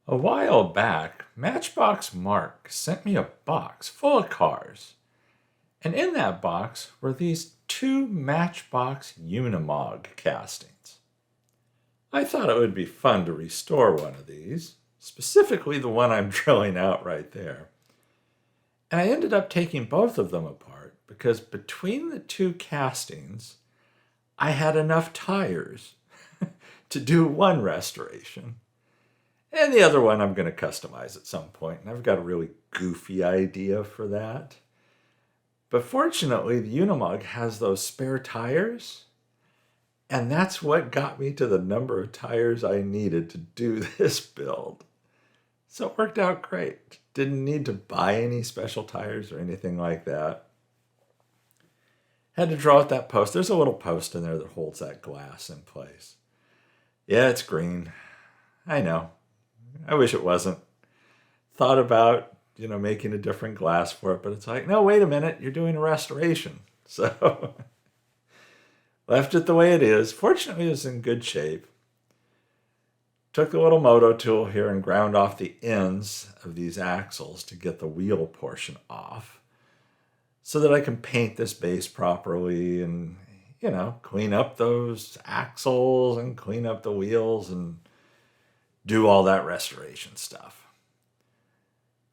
A while back, Matchbox Mark sent me a box full of cars, and in that box were these two Matchbox Unimog castings. I thought it would be fun to restore one of these, specifically the one I'm drilling out right there. And I ended up taking both of them apart because between the two castings, I had enough tires to do one restoration. And the other one I'm going to customize at some point, and I've got a really goofy idea for that. But fortunately, the Unimog has those spare tires, and that's what got me to the number of tires I needed to do this build. So it worked out great. Didn't need to buy any special tires or anything like that. Had to draw out that post. There's a little post in there that holds that glass in place. Yeah, it's green. I know. I wish it wasn't. Thought about, making a different glass for it, but it's like, no, wait a minute, you're doing a restoration. So left it the way it is. Fortunately, it was in good shape. Took the little moto tool here and ground off the ends of these axles to get the wheel portion off so that I can paint this base properly and, clean up those axles and clean up the wheels and do all that restoration stuff.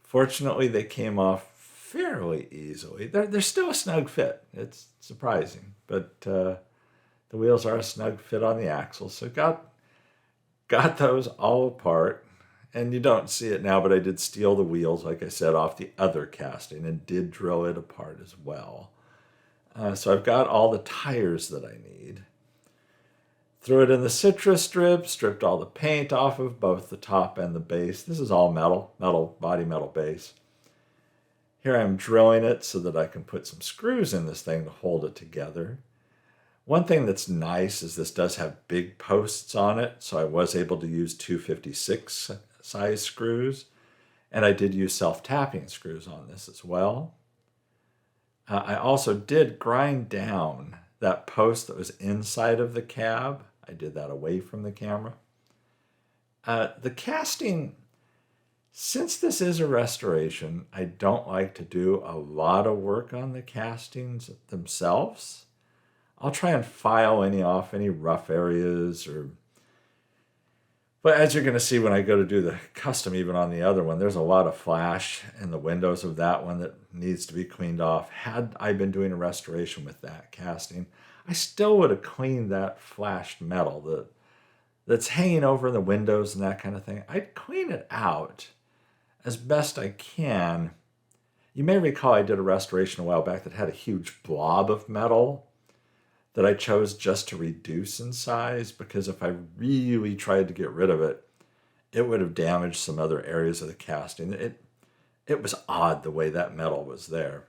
Fortunately, they came off fairly easily. They're still a snug fit. It's surprising, but the wheels are a snug fit on the axles. So got those all apart, and you don't see it now, but I did steal the wheels, like I said, off the other casting and did drill it apart as well. So I've got all the tires that I need. Threw it in the citrus strip, stripped all the paint off of both the top and the base. This is all body metal base. Here I'm drilling it so that I can put some screws in this thing to hold it together. One thing that's nice is this does have big posts on it, so I was able to use 256 size screws, and I did use self-tapping screws on this as well. I also did grind down that post that was inside of the cab. I did that away from the camera. The casting, since this is a restoration, I don't like to do a lot of work on the castings themselves. I'll try and file any rough areas but as you're going to see when I go to do the custom, even on the other one, there's a lot of flash in the windows of that one that needs to be cleaned off. Had I been doing a restoration with that casting, I still would have cleaned that flashed metal that's hanging over the windows and that kind of thing. I'd clean it out as best I can. You may recall I did a restoration a while back that had a huge blob of metal that I chose just to reduce in size, because if I really tried to get rid of it, it would have damaged some other areas of the casting. It was odd the way that metal was there.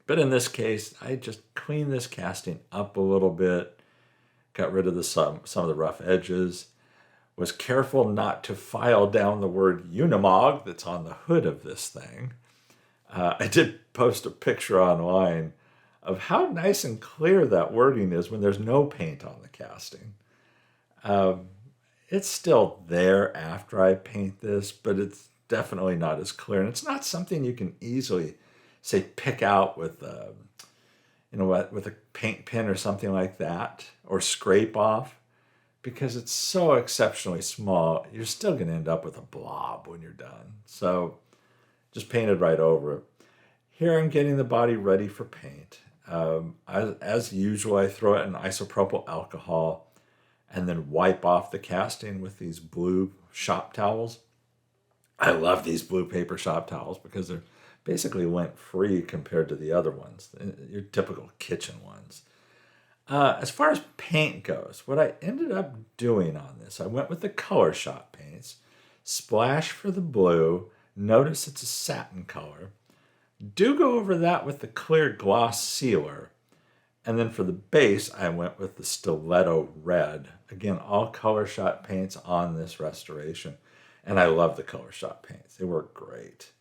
But in this case, I just cleaned this casting up a little bit, got rid of some of the rough edges, was careful not to file down the word Unimog that's on the hood of this thing. I did post a picture online of how nice and clear that wording is when there's no paint on the casting. It's still there after I paint this, but it's definitely not as clear. And it's not something you can easily, say, pick out with with a paint pen or something like that, or scrape off, because it's so exceptionally small. You're still going to end up with a blob when you're done. So just painted right over it. Here I'm getting the body ready for paint. As usual, I throw it in isopropyl alcohol and then wipe off the casting with these blue shop towels. I love these blue paper shop towels because they're basically lint-free compared to the other ones, your typical kitchen ones. As far as paint goes, what I ended up doing on this, I went with the color shop paints. Splash for the blue. Notice it's a satin color. Do go over that with the clear gloss sealer. And then for the base, I went with the stiletto red. Again, all color shot paints on this restoration. And I love the color shot paints. They work great.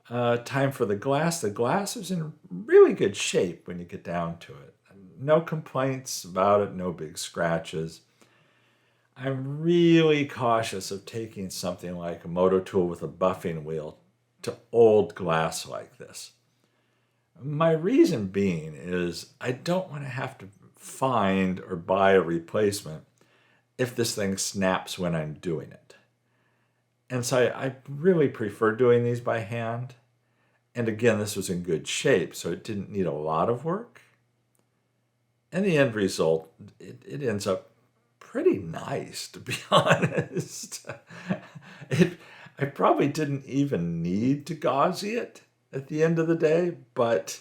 Time for the glass. The glass is in really good shape when you get down to it. No complaints about it, no big scratches. I'm really cautious of taking something like a motor tool with a buffing wheel to old glass like this. My reason being is I don't want to have to find or buy a replacement if this thing snaps when I'm doing it. And so I really prefer doing these by hand. And again, this was in good shape, so it didn't need a lot of work. And the end result, it ends up pretty nice, to be honest. I probably didn't even need to gauzy it at the end of the day, but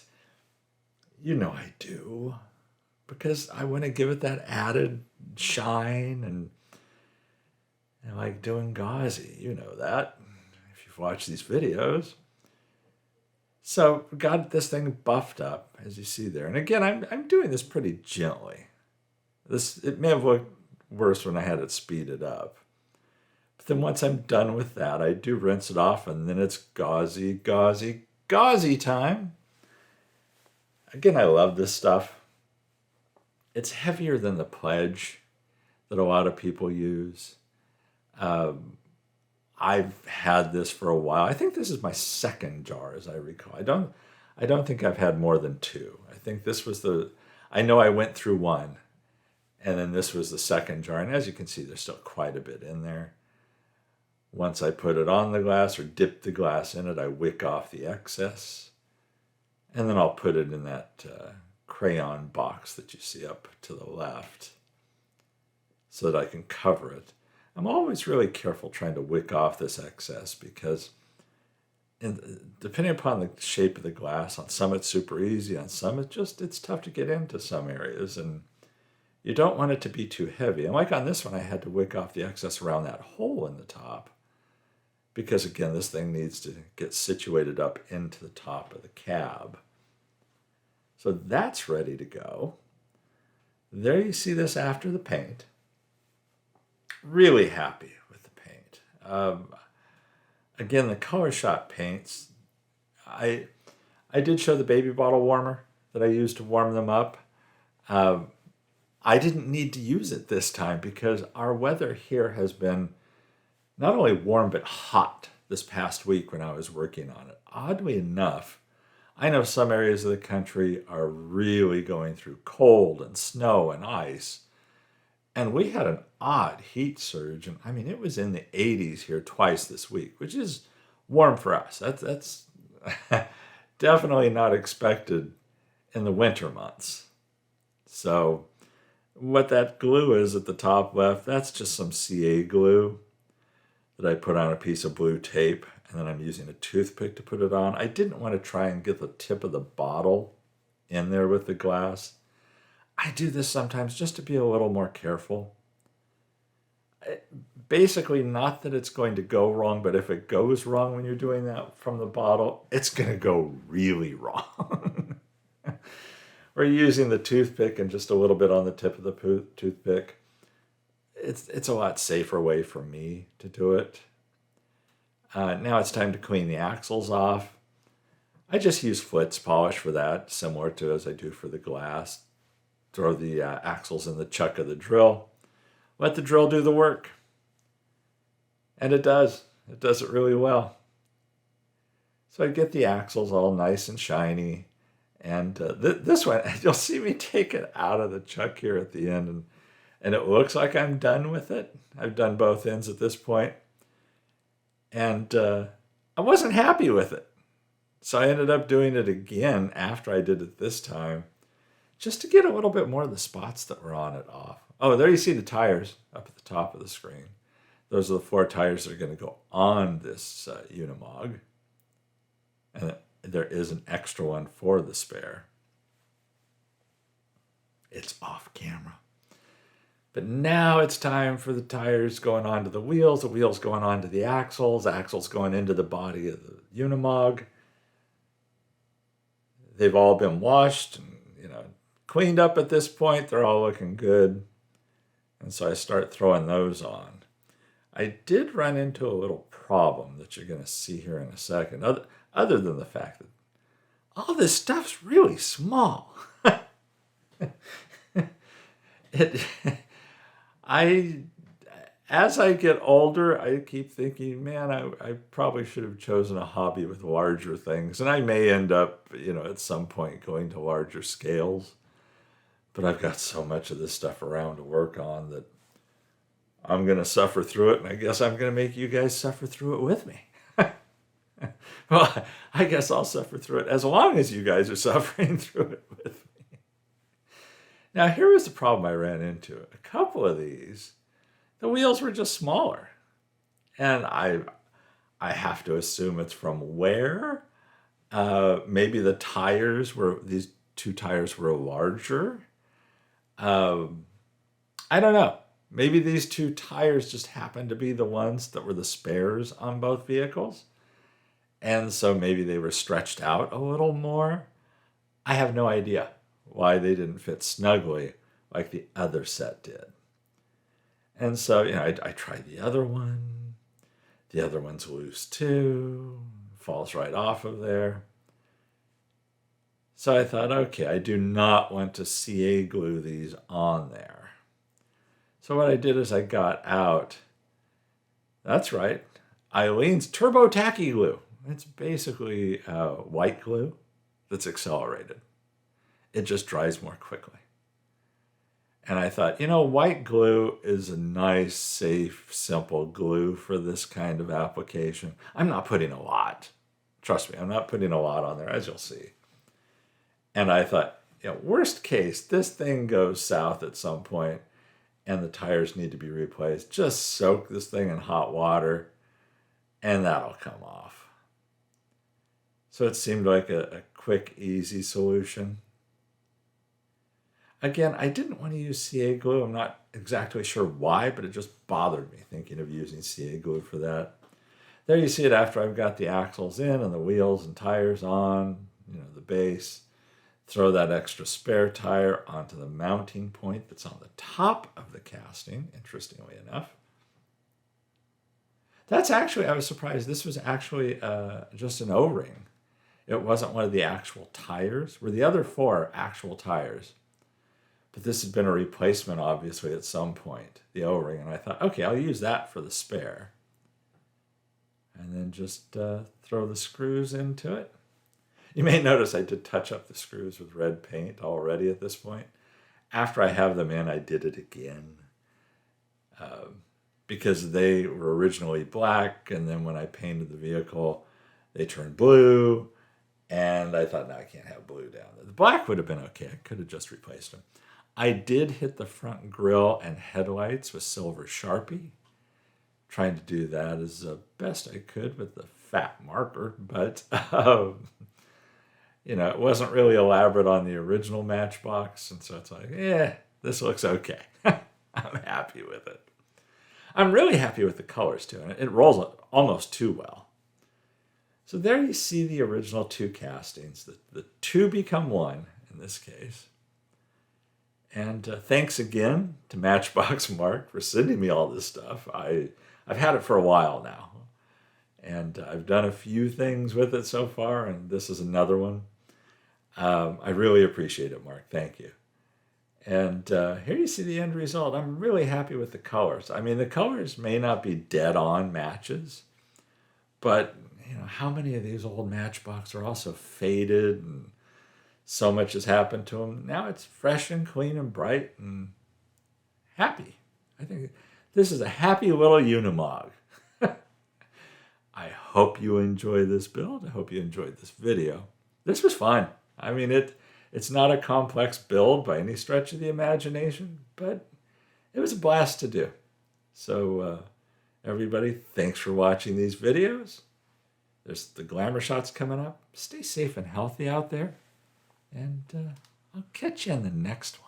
I do, because I want to give it that added shine, and I like doing gauzy. You know that if you've watched these videos. So got this thing buffed up, as you see there. And again, I'm doing this pretty gently. It may have looked worse when I had it speeded up. But then once I'm done with that, I do rinse it off, and then it's gauzy, gauzy, gauzy time. Again, I love this stuff. It's heavier than the Pledge that a lot of people use. I've had this for a while. I think this is my second jar, as I recall. I don't think I've had more than two. I think this was I know I went through one, and then this was the second jar. And as you can see, there's still quite a bit in there. Once I put it on the glass or dip the glass in it, I wick off the excess. And then I'll put it in that crayon box that you see up to the left so that I can cover it. I'm always really careful trying to wick off this excess because depending upon the shape of the glass, on some it's super easy, on some it's tough to get into some areas, and you don't want it to be too heavy. And like on this one, I had to wick off the excess around that hole in the top because, again, this thing needs to get situated up into the top of the cab. So that's ready to go. There you see this after the paint. Really happy with the paint. Again, the Color Shot paints, I did show the baby bottle warmer that I used to warm them up. I didn't need to use it this time because our weather here has been not only warm but hot this past week when I was working on it. Oddly enough, I know some areas of the country are really going through cold and snow and ice. And we had an odd heat surge. And I mean, it was in the 80s here twice this week, which is warm for us. That's definitely not expected in the winter months. So what that glue is at the top left, that's just some CA glue that I put on a piece of blue tape. And then I'm using a toothpick to put it on. I didn't want to try and get the tip of the bottle in there with the glass. I do this sometimes just to be a little more careful. Basically, not that it's going to go wrong, but if it goes wrong when you're doing that from the bottle, it's going to go really wrong. We're using the toothpick and just a little bit on the tip of the toothpick. It's a lot safer way for me to do it. Now it's time to clean the axles off. I just use Flitz polish for that, similar to as I do for the glass. Throw the axles in the chuck of the drill. Let the drill do the work. And it does. It does it really well. So I get the axles all nice and shiny. And this one, you'll see me take it out of the chuck here at the end. And it looks like I'm done with it. I've done both ends at this point. And I wasn't happy with it. So I ended up doing it again after I did it this time, just to get a little bit more of the spots that were on it off. Oh, there you see the tires up at the top of the screen. Those are the 4 tires that are going to go on this Unimog. And there is an extra one for the spare. It's off camera. But now it's time for the tires going onto the wheels going onto the axles going into the body of the Unimog. They've all been washed and, cleaned up at this point. They're all looking good. And so I start throwing those on. I did run into a little problem that you're going to see here in a second, other than the fact that all this stuff's really small. I as I get older, I keep thinking, man, I probably should have chosen a hobby with larger things. And I may end up, at some point going to larger scales. But I've got so much of this stuff around to work on that I'm going to suffer through it. And I guess I'm going to make you guys suffer through it with me. Well, I guess I'll suffer through it as long as you guys are suffering through it with me. Now, here was the problem I ran into. A couple of these, the wheels were just smaller. And I have to assume it's from wear. Maybe these two tires were larger. I don't know. Maybe these two tires just happened to be the ones that were the spares on both vehicles. And so maybe they were stretched out a little more. I have no idea why they didn't fit snugly like the other set did. And so, I tried the other one. The other one's loose too. Falls right off of there. So I thought, okay, I do not want to CA glue these on there. So what I did is I got out, that's right, Eileen's Turbo Tacky Glue. It's basically white glue that's accelerated. It just dries more quickly. And I thought, white glue is a nice, safe, simple glue for this kind of application. I'm not putting a lot. Trust me, I'm not putting a lot on there, as you'll see. And I thought, worst case, this thing goes south at some point and the tires need to be replaced. Just soak this thing in hot water and that'll come off. So it seemed like a quick, easy solution. Again, I didn't want to use CA glue. I'm not exactly sure why, but it just bothered me thinking of using CA glue for that. There you see it after I've got the axles in and the wheels and tires on, the base. Throw that extra spare tire onto the mounting point that's on the top of the casting, interestingly enough. I was surprised, this was actually just an O-ring. It wasn't one of the actual tires. Were the other four actual tires? But this had been a replacement, obviously, at some point, the O-ring. And I thought, okay, I'll use that for the spare. And then just throw the screws into it. You may notice I did touch up the screws with red paint already at this point. After I have them in, I did it again. Because they were originally black, and then when I painted the vehicle, they turned blue. And I thought, no, I can't have blue down there. The black would have been okay. I could have just replaced them. I did hit the front grille and headlights with silver Sharpie. Trying to do that as best I could with the fat marker. But, it wasn't really elaborate on the original Matchbox. And so it's like, this looks okay. I'm happy with it. I'm really happy with the colors, too. And it rolls almost too well. So there you see the original two castings. The two become one in this case. And thanks again to Matchbox Mark for sending me all this stuff. I've had it for a while now. And I've done a few things with it so far, and this is another one. I really appreciate it, Mark. Thank you. And here you see the end result. I'm really happy with the colors. I mean, the colors may not be dead-on matches, but how many of these old Matchbox are also faded and so much has happened to them? Now it's fresh and clean and bright and happy. I think this is a happy little Unimog. I hope you enjoy this build. I hope you enjoyed this video. This was fun. I mean, it's not a complex build by any stretch of the imagination, but it was a blast to do. So everybody, thanks for watching these videos. There's the glamour shots coming up. Stay safe and healthy out there. And I'll catch you in the next one.